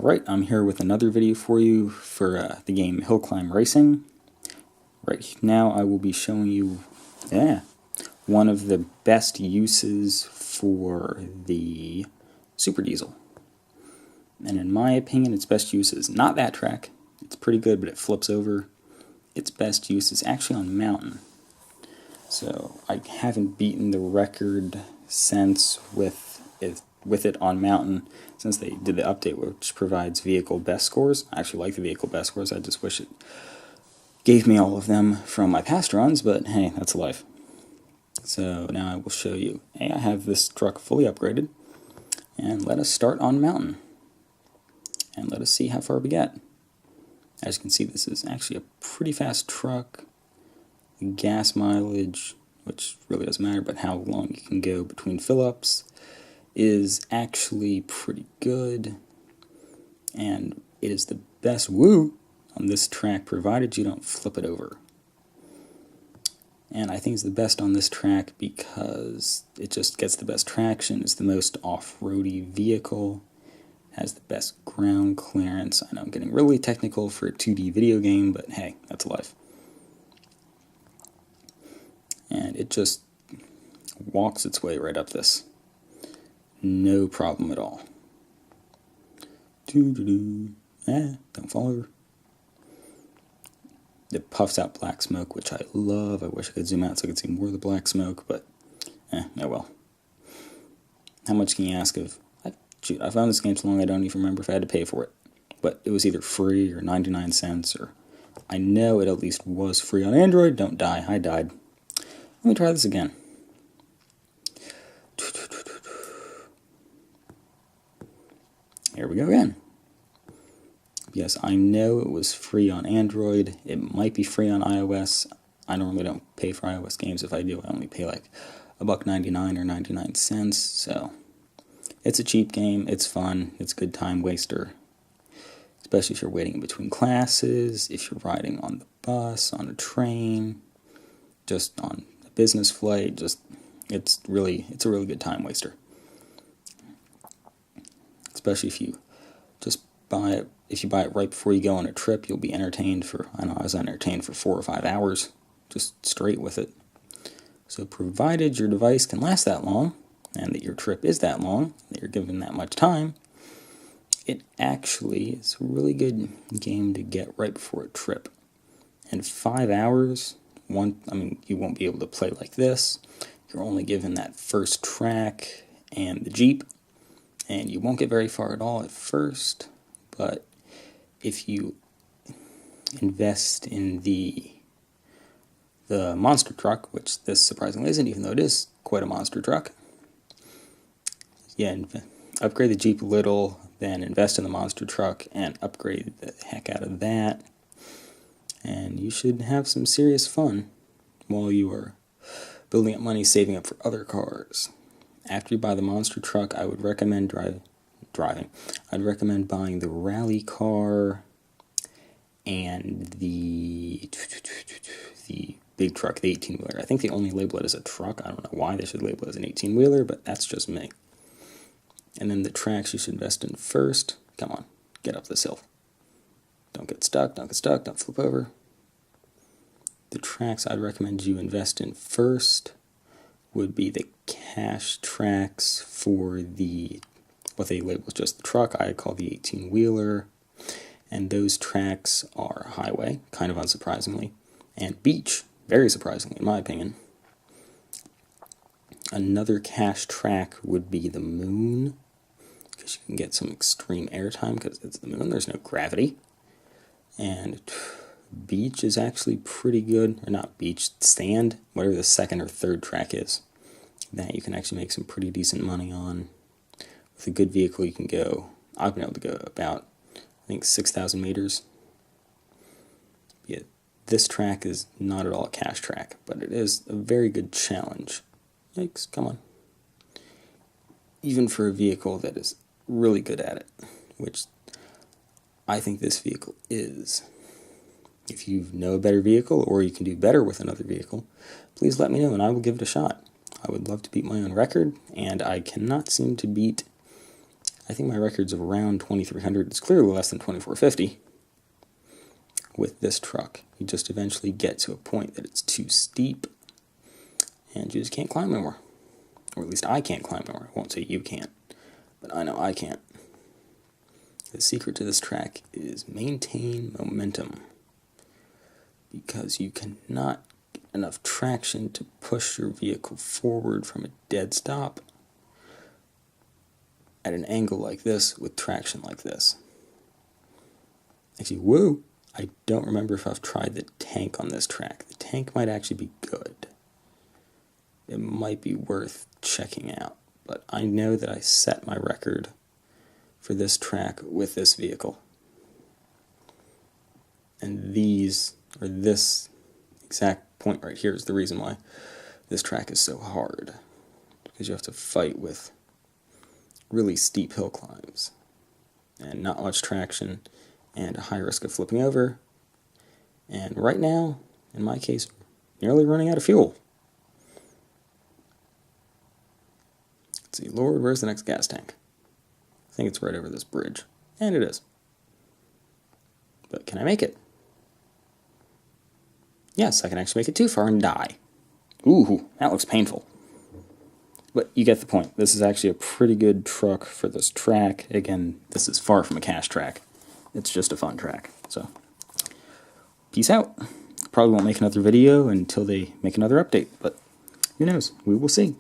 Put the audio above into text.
Alright, I'm here with another video for you for the game Hill Climb Racing. Right now I will be showing you one of the best uses for the Super Diesel. And in my opinion, its best use is not that track. It's pretty good, but it flips over. Its best use is actually on mountain. So I haven't beaten the record since with it on mountain since they did the update, which provides vehicle best scores. I actually like the vehicle best scores. I just wish it gave me all of them from my past runs, but hey, that's life. So now I will show you. Hey, I have this truck fully upgraded, and let us start on mountain. And let us see how far we get. As you can see, this is actually a pretty fast truck. Gas mileage, which really doesn't matter, but how long you can go between fill-ups is actually pretty good. And it is the best on this track, provided you don't flip it over. And I think it's the best on this track because it just gets the best traction, it's the most off-roady vehicle, has the best ground clearance. I know I'm getting really technical for a 2D video game, but hey, that's life. And it just walks its way right up this. No problem at all. Don't fall over. It puffs out black smoke, which I love. I wish I could zoom out so I could see more of the black smoke, but oh well. How much can you ask of? Shoot, I found this game so long I don't even remember if I had to pay for it. But it was either free or 99 cents, or I know it at least was free on Android. Don't die. I died. Let me try this again. Here we go again. Yes, I know it was free on Android. It might be free on iOS. I normally don't pay for iOS games. If I do, I only pay like $1.99 or 99 cents. So it's a cheap game. It's fun. It's a good time waster. Especially if you're waiting in between classes, if you're riding on the bus, on a train, just on a business flight. It's a really good time waster. Especially if you just buy it. If you buy it right before you go on a trip, you'll be entertained for, I was entertained for 4 or 5 hours, just straight with it. So provided your device can last that long, and that your trip is that long, that you're given that much time, it actually is a really good game to get right before a trip. And 5 hours, you won't be able to play like this. You're only given that first track and the Jeep, and you won't get very far at all at first, but if you invest in the monster truck, which this surprisingly isn't, even though it is quite a monster truck, upgrade the Jeep a little, then invest in the monster truck and upgrade the heck out of that, and you should have some serious fun while you are building up money, saving up for other cars. After you buy the monster truck, I would recommend driving. I'd recommend buying the rally car and the big truck, the 18-wheeler. I think they only label it as a truck. I don't know why they should label it as an 18-wheeler, but that's just me. And then the tracks you should invest in first. Come on, get up this hill. Don't get stuck, don't flip over. The tracks I'd recommend you invest in first would be the cash tracks for what they label as just the truck. I call the 18-wheeler. And those tracks are highway, kind of unsurprisingly, and beach, very surprisingly in my opinion. Another cash track would be the moon, because you can get some extreme airtime because it's the moon, there's no gravity. And beach is actually pretty good, or not beach, sand, whatever the second or third track is. That you can actually make some pretty decent money on. With a good vehicle you can go, I've been able to go about, I think, 6,000 meters. Yeah, this track is not at all a cash track, but it is a very good challenge. Yikes, come on. Even for a vehicle that is really good at it, which I think this vehicle is. If you know a better vehicle, or you can do better with another vehicle, please let me know and I will give it a shot. I would love to beat my own record, and I cannot seem to beat I think my record's around 2,300. It's clearly less than 2,450 with this truck. You just eventually get to a point that it's too steep and you just can't climb anymore. Or at least I can't climb anymore. I won't say you can't, but I know I can't. The secret to this track is maintain momentum, because you cannot get enough traction to push your vehicle forward from a dead stop at an angle like this with traction like this. Actually, whoa! I don't remember if I've tried the tank on this track. The tank might actually be good. It might be worth checking out, but I know that I set my record for this track with this vehicle. And this exact point right here is the reason why this track is so hard. Because you have to fight with really steep hill climbs and not much traction and a high risk of flipping over. And right now, in my case, nearly running out of fuel. Let's see, Lord, where's the next gas tank? I think it's right over this bridge. And it is. But can I make it? Yes, I can actually make it too far and die. Ooh, that looks painful. But you get the point. This is actually a pretty good truck for this track. Again, this is far from a cash track. It's just a fun track. So, peace out. Probably won't make another video until they make another update, but who knows? We will see.